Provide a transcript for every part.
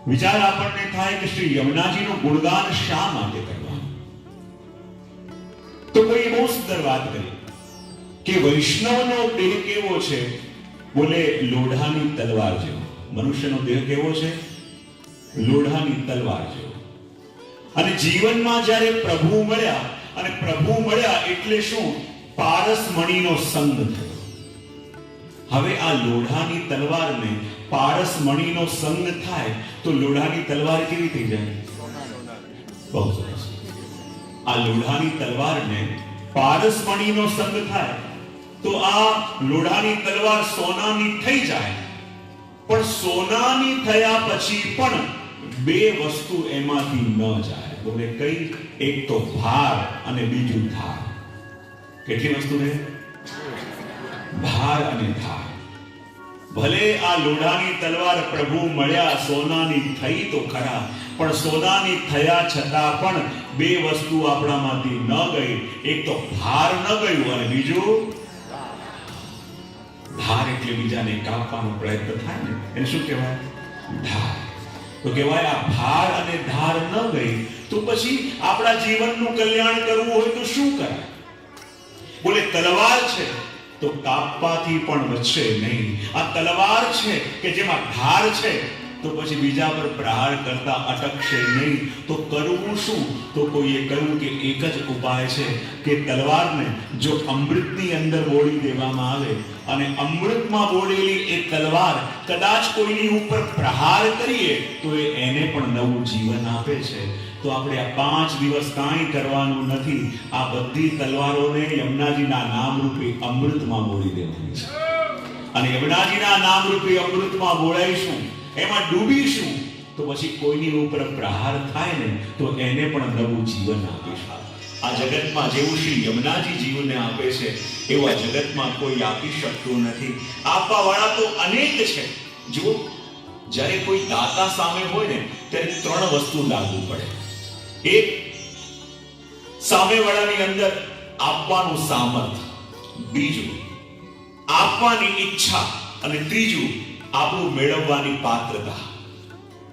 વિચાર આપણને થાય કે શ્રી યમુનાજીનું ગુણગાન શા માટે કરવાનું? તો કોઈ બહુ સુંદર વાત કરી કે વૈષ્ણવનો દેહ કેવો છે? બોલે લોઢાની તલવાર જેવો. મનુષ્યનો દેહ કેવો છે? લોઢાની તલવાર જેવો. અને જીવનમાં જ્યારે પ્રભુ મળ્યા, અને પ્રભુ મળ્યા એટલે શું? પારસમણીનો સંગ થયો. હવે આ લોઢાની તલવારને પારસમણીનો સંગ થાય તો લોઢાની તલવાર કેવી થઈ જાય? બહુ સરસ. આ લોઢાની તલવારને પારસમણીનો સંગ થાય તો આ લોઢાની તલવાર સોનાની થઈ જાય. પણ સોનાની થયા પછી પણ બે વસ્તુ એમાંથી ન જાય. બોલે કઈ? એક તો ભાર અને બીજું ધાર. કેટલી વસ્તુ રહે? ભાર અને ધાર. ભલે આ લોઢાની તલવાર પ્રભુ મળ્યા સોનાની થઈ તો ખરા, પણ સોનાની થયા છતાં પણ બે વસ્તુ આપણામાંથી ન ગઈ. એક તો ભાર ન ગયું અને બીજું ધાર. એટલે બીજાને કાપવાનો પ્રયત્ન થાય ને એને શું કહેવાય? ધાર. તો કહેવાય આ ભાર અને ધાર ન ગઈ તો પછી આપણા જીવનનું કલ્યાણ કરવું હોય તો શું કરાય? બોલે તલવાર છે તો કાપવાથી પણ બચશે નહીં. આ તલવાર છે કે જેમાં ધાર છે તો પછી બીજા પર પ્રહાર કરતા અટકશે નહીં. તો કરવું શું? તો કોઈએ કહ્યું કે એક જ ઉપાય છે કે તલવારને જો અમૃતની અંદર બોળી દેવામાં આવે અને અમૃતમાં બોળેલી એ તલવાર કદાચ કોઈની ઉપર પ્રહાર કરીએ તો એને પણ નવું જીવન આપે છે. તો આપણે આ 5 દિવસ કાંઈ કરવાનું નથી. આ બધી તલવારોને યમુનાજીના નામ રૂપે અમૃતમાં બોળી દેવાની છે. અને યમુનાજીના નામ રૂપે અમૃતમાં બોળાઈશું, એમાં ડૂબીશું તો પછી કોઈની ઉપર પ્રહાર થાય ને તો એને પણ નવું જીવન આપીશું. આ જગતમાં જેવું શ્રી યમુનાજી જીવનને આપે છે એવું આ જગતમાં કોઈ આપી શકતું નથી. આપવા વાળા તો અનેક છે. જો જ્યારે કોઈ દાતા સામે હોય ને ત્યારે 3 વસ્તુ લાગુ પડે. એક, સામેવાળાની અંદર આપવાનું સામર્થ્ય. બીજું, આપવાની ઈચ્છા. અને ત્રીજું, આપણું મેળવવાની પાત્રતા.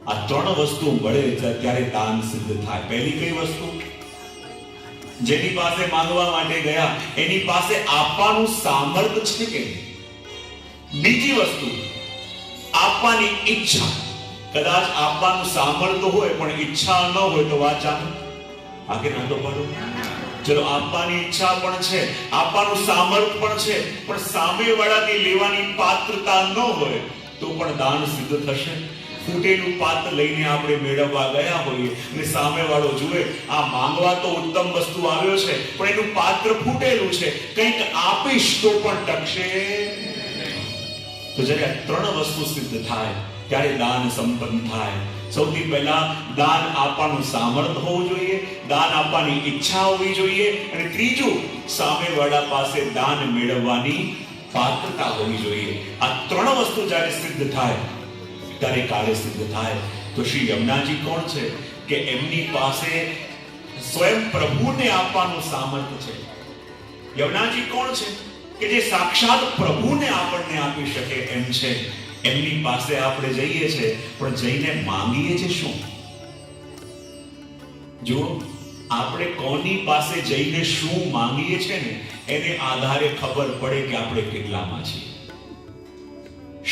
આ 3 વસ્તુ મળે ત્યારે દાન સિદ્ધ થાય. પહેલી કઈ વસ્તુ? જેની પાસે માંગવા માટે ગયા એની પાસે આપવાનું સામર્થ્ય છે કે નહીં? બીજી વસ્તુ, આપવાની ઈચ્છા. કદાચ આપવાનું સામર્થ્ય હોય પણ ઈચ્છા ન હોય તો વાત ચાલે? આગે ના તો પડો. ચલો, આપવાની ઈચ્છા પણ છે, આપવાનું સામર્થ્ય પણ છે, પણ સામેવાળાની લેવાની પાત્રતા ન હોય તો પણ દાન સિદ્ધ થશે? ફૂટેલું પાત્ર લઈને આપણે મેળવવા ગયા હોઈએ અને સામેવાળો જુએ આ માંગવા તો ઉત્તમ વસ્તુ આવ્યો છે પણ એનું પાત્ર ફૂટેલું છે, કંઈક આપીશ તો પણ ટકશે. તો જ્યારે આ 3 વસ્તુ સિદ્ધ થાય ત્યારે દાન સંપન્ન થાય. સૌથી પહેલા દાન આપવાનું સામર્થ્ય હોવું જોઈએ, દાન આપવાની ઈચ્છા હોવી જોઈએ, અને ત્રીજું, સામેવાળા પાસે દાન મેળવવાની પાત્રતા હોવી જોઈએ. આ 3 વસ્તુ જ્યારે સિદ્ધ થાય ત્યારે કાર્ય સિદ્ધ થાય. તો શ્રી યમુનાજી કોણ છે કે એમની પાસે સ્વયં પ્રભુને આપવાનું સામર્થ્ય છે. યમુનાજી કોણ છે કે જે સાક્ષાત પ્રભુને આપણને આપી શકે એમ છે. એમની પાસે આપણે જઈએ છે પણ જઈને માંગીએ છે શું? જો આપણે કોની પાસે જઈને શું માંગીએ છે ને એને આધારે ખબર પડે કે આપણે કેટલામાં છીએ.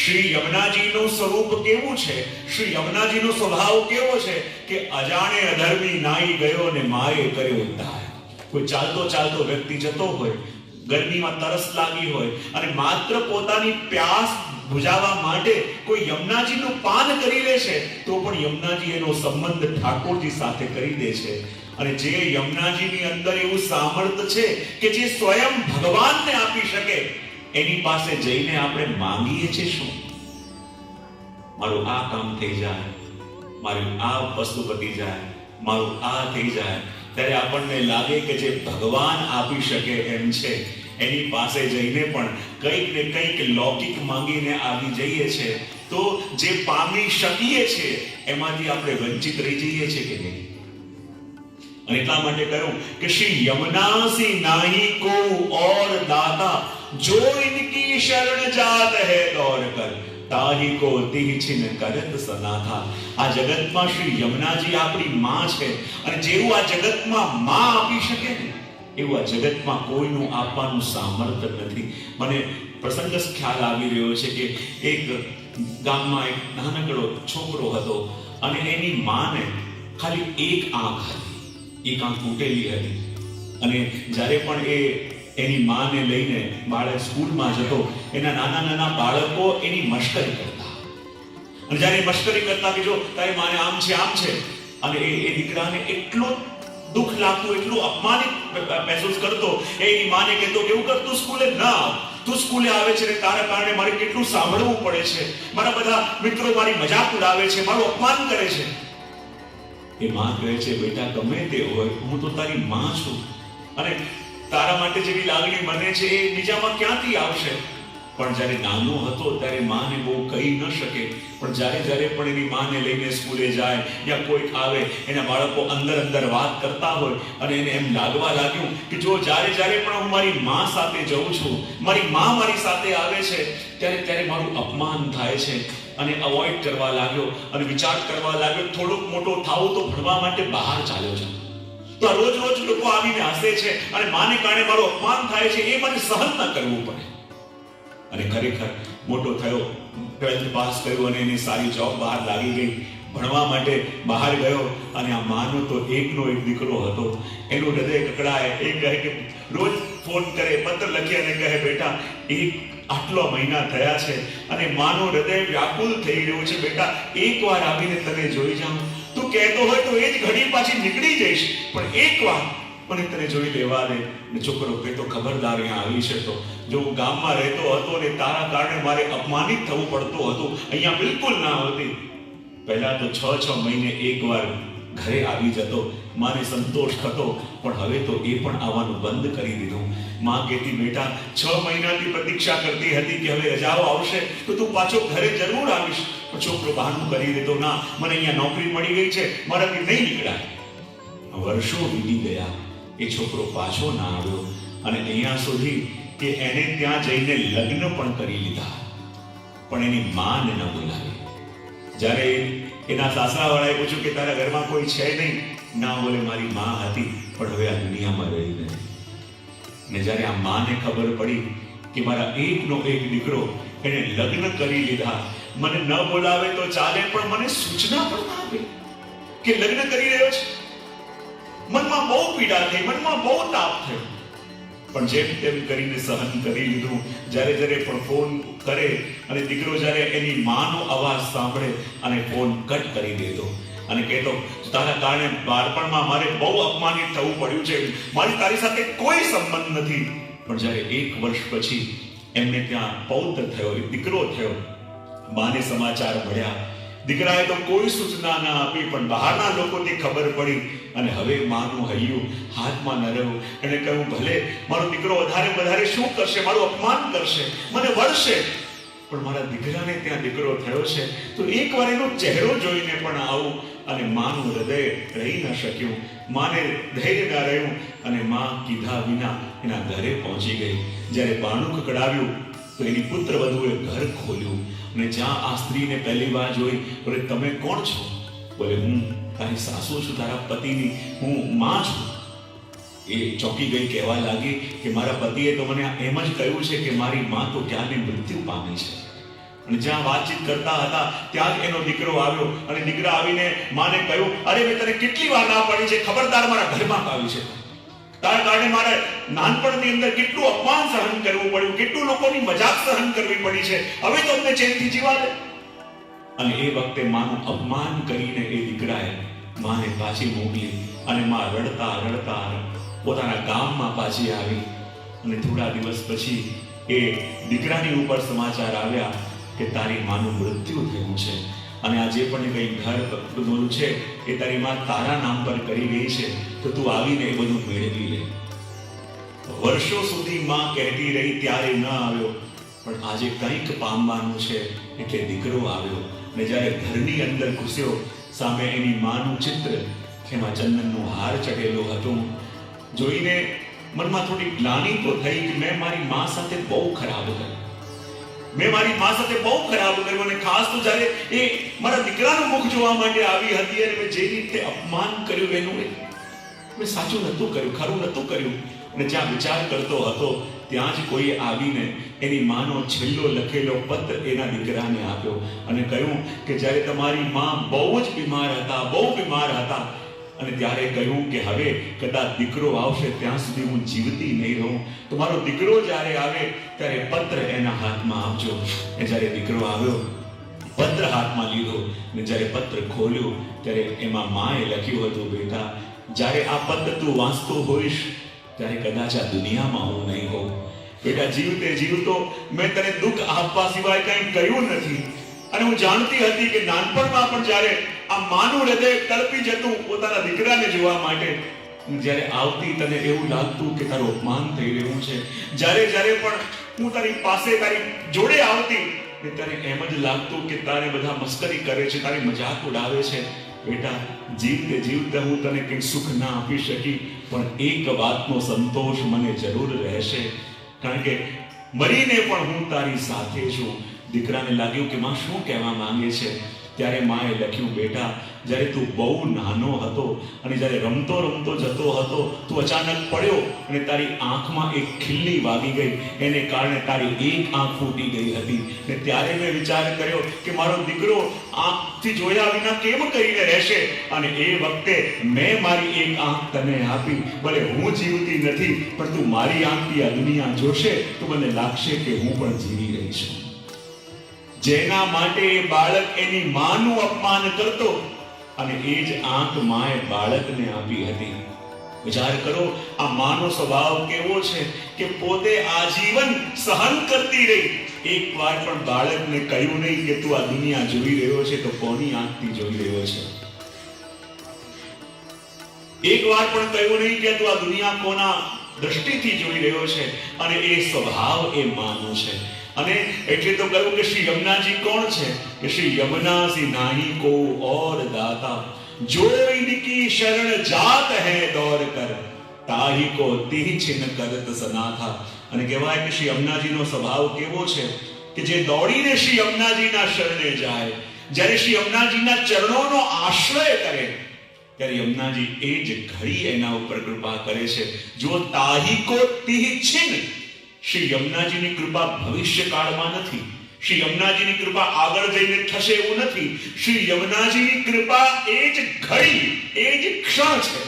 શ્રી યમુનાજીનું સ્વરૂપ કેવું છે? શ્રી યમુનાજીનો સ્વભાવ કેવો છે કે અજાણે અધર્મી નાઈ ગયો ને માએ કર્યો ઉદ્ધાર. કોઈ ચાલતો ચાલતો વ્યક્તિ જતો હોય, ગરમીમાં તરસ લાગી હોય અને માત્ર પોતાની પ્યાસ બુજાવવા માટે કોઈ યમુનાજીનું પાન કરી લે છે તો પણ યમુનાજી એનો સંબંધ ઠાકોરજી સાથે કરી દે છે. અને જે યમુનાજીની અંદર એવું સામર્થ્ય છે કે જે સ્વયં ભગવાનને આપી શકે એની પાસે જઈને આપણે માંગીએ છીએ શું? મારું આ કામ થઈ જાય, મારું આ વસ્તુ પતી જાય, મારું આ થઈ જાય, ત્યારે આપણને લાગે કે જે ભગવાન આપી શકે એમ છે એની પાસે જઈને પણ કંઈક ને કંઈક લૌકિક માંગીને આવી જઈએ છે તો જે પામી શકીએ છીએ એમાંથી આપણે વંચિત રહી જઈએ છીએ કે નહીં? અને એટલા માટે કહ્યું કે શ્રી यमुना सी नाही को और दाता जो इनकी शरण जात है दौड़ कर તાહી કો તિહ છિન કરત સનાથા. આ જગતમાં શ્રી યમુનાજી આપણી માં છે, અને જેવું આ જગતમાં માં આપી શકે ને એવું આ જગતમાં કોઈનું આપવાનું સામર્થ્ય નથી. મને પ્રસંગ ખ્યાલ આવી રહ્યો છે કે એક ગામમાં એક નાનકડો છોકરો હતો, અને એની માને ખાલી એક આંખ હતી, એક આંખ તૂટેલી હતી. અને જ્યારે પણ એની માને લઈને બાળક સ્કૂલમાં જતો, એના નાના નાના બાળકો એની મશ્કરી કરતા, અને જ્યારે મશ્કરી કરતા કે જો તારી માને આમ છે આમ છે, અને એ દીકરાને એટલો દુઃખ લાગતું, એટલું અપમાનિત મહેસૂસ કરતો. એની માને કહેતો કે એવું કર, તું સ્કૂલે ના આવ, તું સ્કૂલે આવે છે ને તારા કારણે મારે કેટલું સાંભળવું પડે છે, મારા બધા મિત્રો મારી મજાક ઉડાવે છે, મારું અપમાન કરે છે. એ માં કહે છે, બેટા ગમે તે હોય, હું તો તારી માં છું, અને તારા માટે જેવી લાગણી મને છે એ બીજામાં ક્યાંથી આવશે? પણ જ્યારે નાનો હતો ત્યારે માને બહુ કહી ન શકે, પણ જ્યારે પણ એની માને લઈને સ્કૂલે જાય યા કોઈક આવે, એના બાળકો અંદર વાત કરતા હોય, અને એને એમ લાગવા લાગ્યું કે જો જ્યારે પણ હું મારી માં સાથે જઉં છું, મારી માં મારી સાથે આવે છે, ત્યારે મારું અપમાન થાય છે. અને અવોઇડ કરવા લાગ્યો, અને વિચાર કરવા લાગ્યો, થોડુંક મોટો થાવ તો ભણવા માટે બહાર ચાલ્યો છે. તો આ રોજ લોકો આવીને હસે છે, અને માને કારણે મારું અપમાન થાય છે, એ મને સહન ન કરવું પડે. અને ખરેખર મોટો થયો, 12th પાસ કર્યું, અને એની સારી જોબ બહાર લાગી ગઈ. ભણવા માટે બહાર ગયો, અને આ માનો તો એકનો એક દીકરો હતો. એનું હૃદય કકડાય. એ કહે કે રોજ ફોન કરે, પત્ર લખી અને કહે, બેટા આટલા મહિના થયા છે અને માનું હૃદય વ્યાકુલ થઈ રહ્યું છે, બેટા એકવાર આવીને તને જોઈ જાઉં. તું કહેતો હોય તો એ જ ઘડી પાછી નીકળી જઈશ, પણ એકવાર મને તને જોઈ લેવા દે. ને છોકરો કહેતો, ખબરદાર અહીંયા આવી છે તો જો હું ગામમાં રહેતો હતો ને તારા કારણે મારે અપમાનિત થવું પડતું હતું, અહીંયા બિલકુલ ના હોતી. પહેલા તો 6 મહિને એકવાર ઘરે આવી જતો, માને સંતોષ થતો, પણ હવે તો એ પણ આવવાનું બંધ કરી દીધું. માં કહેતી, બેટા 6 મહિનાથી પ્રતીક્ષા કરતી હતી કે હવે રજાઓ આવશે તો તું પાછો ઘરે જરૂર આવીશ. પણ છોકરો બહાનું કરી દેતો, ના મને અહીંયા નોકરી મળી ગઈ છે, મારાથી નહીં નીકળાય. વર્ષો વીતી ગયા, એ છોકરો પાછો ના આવ્યો, અને અહીંયા સુધી કે એને ત્યાં જઈને લગ્ન પણ કરી લીધા, પણ એની માને ન બોલાવી. જ્યારે એના સાસરાવાળાએ પૂછ્યું કે તારા ઘરમાં કોઈ છે નહીં? ના, બોલે મારી માં હતી, પણ હવે આ દુનિયામાં રહી નથી. ને જ્યારે આ માને ખબર પડી કે મારા એકનો એક દીકરો એને લગ્ન કરી લીધા, મને ન બોલાવે તો ચાલે, પણ મને સૂચના પણ ના આપે કે લગ્ન કરી રહ્યો છે, મનમાં બહુ પીડા થઈ, મનમાં બહુ તાપ થયો, પણ જેમ તેમ કરીને સહન કરી લીધું. જ્યારે પણ ફોન કરે અને દીકરો જ્યારે એની માનો અવાજ સાંભળે અને ફોન કટ કરી દેતો, અને કહેતો, તારા કારણે બાળપણમાં મારે બહુ અપમાનિત થવું પડ્યું છે, મારી તારી સાથે કોઈ સંબંધ નથી. પણ જ્યારે 1 વર્ષ પછી એમને ત્યાં પૌત્ર થયો, દીકરો થયો, માને સમાચાર મળ્યા. દીકરાએ તો કોઈ સૂચના ના આપી, પણ બહારના લોકોને ખબર પડી, અને હવે માનું હૈયું હાથમાં ન રહ્યું. એને કહ્યું, ભલે મારો દીકરો વધારે શું કરશે, મારું અપમાન કરશે, મને વળશે, પણ મારા દીકરાને ત્યાં દીકરો થયો છે તો એકવાર એનો ચહેરો જોઈને પણ આવું. અને માનું હૃદય રહી ન શક્યું, માને ધૈર્ય ના રહ્યું, અને માં કીધા વિના એના ઘરે પહોંચી ગઈ. જ્યારે બાણું કકડાવ્યું તો એની પુત્ર વધુએ ઘર ખોલ્યું, અને જ્યાં આ સ્ત્રીને પહેલી વાર જોઈ, બોલે, તમે કોણ છો? બોલે, હું તારી સાસુ છું, તારા પતિની હું માં છું. એ ચોંકી ગઈ, કહેવા લાગી કે મારા પતિએ તો મને એમ જ કહ્યું છે કે મારી માં તો ક્યાંની મૃત્યુ પામી છે. અને જ્યાં વાતચીત કરતા હતા ત્યાં જ એનો દીકરો આવ્યો, અને દીકરા આવીને માને કહ્યું, અરે મેં તને કેટલી વાર ના પડી છે, ખબરદાર મારા ઘરમાં આવી છે, તારા કારણે મારે નાનપણની અંદર કેટલું અપમાન સહન કરવું પડ્યું, કેટલું લોકોની મજાક સહન કરવી પડી છે, હવે તો અમને ચેનથી જીવા દે. અને એ વખતે માનું અપમાન કરીને એ દીકરાએ માને પાછી મોકલી, અને માં રડતા પોતાના ગામમાં પાછી આવી. અને થોડા દિવસ પછી એ દીકરાની ઉપર સમાચાર આવ્યા કે તારી માનું મૃત્યુ થયું છે, અને આ જે પણ કંઈ ઘર બધું છે એ તારી માં તારા નામ પર કરી ગઈ છે, તો તું આવીને એ બધું મેળવી લે. વર્ષો સુધી માં કહેતી રહી ત્યારે ન આવ્યો, પણ આજે કંઈક પામવાનું છે એટલે દીકરો આવ્યો. અને જ્યારે ઘરની અંદર ઘૂસ્યો, સામે એની માનું ચિત્ર, એમાં ચંદનનું હાર ચઢેલો હતું. જોઈને મનમાં થોડી ગ્લાનિ તો થઈ કે મેં મારી માં સાથે બહુ ખરાબ કર્યું, મેં મારી મા સાથે બહુ ખરાબ કર્યું, અને ખાસ તો જ્યારે એ મારા દીકરાનું મુખ જોવા માટે આવી હતી અને મેં જે રીતે અપમાન કર્યું એનું મેં સાચું નહોતું કર્યું, ખરું નહોતું કર્યું. અને જ્યાં વિચાર કરતો હતો ત્યાં જ કોઈ આવીને એની માનો છેલ્લો લખેલો પત્ર એના દીકરાને આપ્યો અને કહ્યું કે જ્યારે તમારી મા બહુ જ બીમાર હતા, બહુ બીમાર હતા, અને ત્યારે કહ્યું કે હવે કદાચ દીકરો આવશે ત્યાં સુધી હું જીવતી નહીં રહું, તો મારો દીકરો જ્યારે આવે ત્યારે પત્ર એના હાથમાં આપજો. એ જ્યારે દીકરો આવ્યો, પત્ર હાથમાં લીધો અને જ્યારે પત્ર ખોલ્યો ત્યારે એમાં માએ લખ્યું હતું, બેટા જ્યારે આ પત્ર તું વાંચતો હોઈશ ત્યારે કદાચ આ દુનિયામાં હું નહીં હોઉં. બેટા જીવતે જીવતો મેં તને દુઃખ આપવા સિવાય કંઈ કર્યું નથી. અને હું જાણતી હતી કે નાનપણમાં પણ જ્યારે આ માનું હૃદય તડપી જતું પોતાના દીકરાને જોવા માટે, જ્યારે આવતી તને એવું લાગતું કે તારું અપમાન થઈ રહ્યું છે. જ્યારે જ્યારે પણ હું તારી પાસે તારી જોડે આવતી તને એમ જ લાગતું કે તારે બધા મસ્કરી કરે છે, તારી મજાક ઉડાવે છે. બેટા જીવતે જીવતે હું તને કંઈ સુખ ના આપી શકી, પણ એક વાતનો સંતોષ મને જરૂર રહેશે, કારણ કે મરીને પણ હું તારી સાથે છું. દીકરાને લાગ્યું કે માં શું કહેવા માંગે છે. ત્યારે માએ લખ્યું, બેટા જ્યારે તું બહુ નાનો હતો અને જ્યારે રમતો રમતો જતો હતો, તું અચાનક પડ્યો અને તારી આંખમાં એક ખીલ્લી વાગી ગઈ, એને કારણે તારી એક આંખ ફૂટી ગઈ હતી. અને ત્યારે મેં વિચાર કર્યો કે મારો દીકરો આંખથી જોયા વિના કેમ કરીને રહેશે, અને એ વખતે મેં મારી એક આંખ તને આપી. ભલે હું જીવતી નથી, પણ તું મારી આંખથી આ દુનિયા જોશે તો મને લાગશે કે હું પણ જીવી રહી છું. જેના માટે બાળક એની માનું અપમાન કરતો, અને એ જ આંખ માએ બાળકને આપી હતી. વિચાર કરો આ માનો સ્વભાવ કેવો છે કે પોતે આજીવન સહન કરતી રહી. એક વાર પણ બાળકને કહ્યું નહીં કે તું આ દુનિયા જોઈ રહ્યો છે તો કોની આંખથી જોઈ રહ્યો છે. એક વાર પણ કહ્યું નહીં કે તું આ દુનિયા કોના દ્રષ્ટિથી જોઈ રહ્યો છે. અને એ સ્વભાવ એ માનો છે. અને એટલે તો કહ્યું કે શ્રી યમુનાજી કોણ છે કે શ્રી યમુના સી નાહી કો ઓર દાતા, જો ઇનકી શરણ જાત હૈ દોડ કર, તાહી કો તિહ છિન કરત સનાથા. અને કહેવાય કે શ્રી યમુનાજીનો સ્વભાવ કેવો છે કે જે દોડીને શ્રી યમુનાજીના શરણે જાય, જ્યારે શ્રી યમુનાજીના ચરણોનો આશ્રય કરે, ત્યારે યમુનાજી એ જ ઘડી એના ઉપર કૃપા કરે છે. જો તાહી કો તિહ છિન, શ્રી યમુનાજીની કૃપા ભવિષ્ય કાળમાં નથી. શ્રી યમુનાજીની કૃપા આગળ જઈને થશે એવું નથી. શ્રી યમુનાજીની કૃપા એ જ ઘડી, એ જ ક્ષણ છે,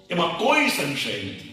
એમાં કોઈ સંશય નથી.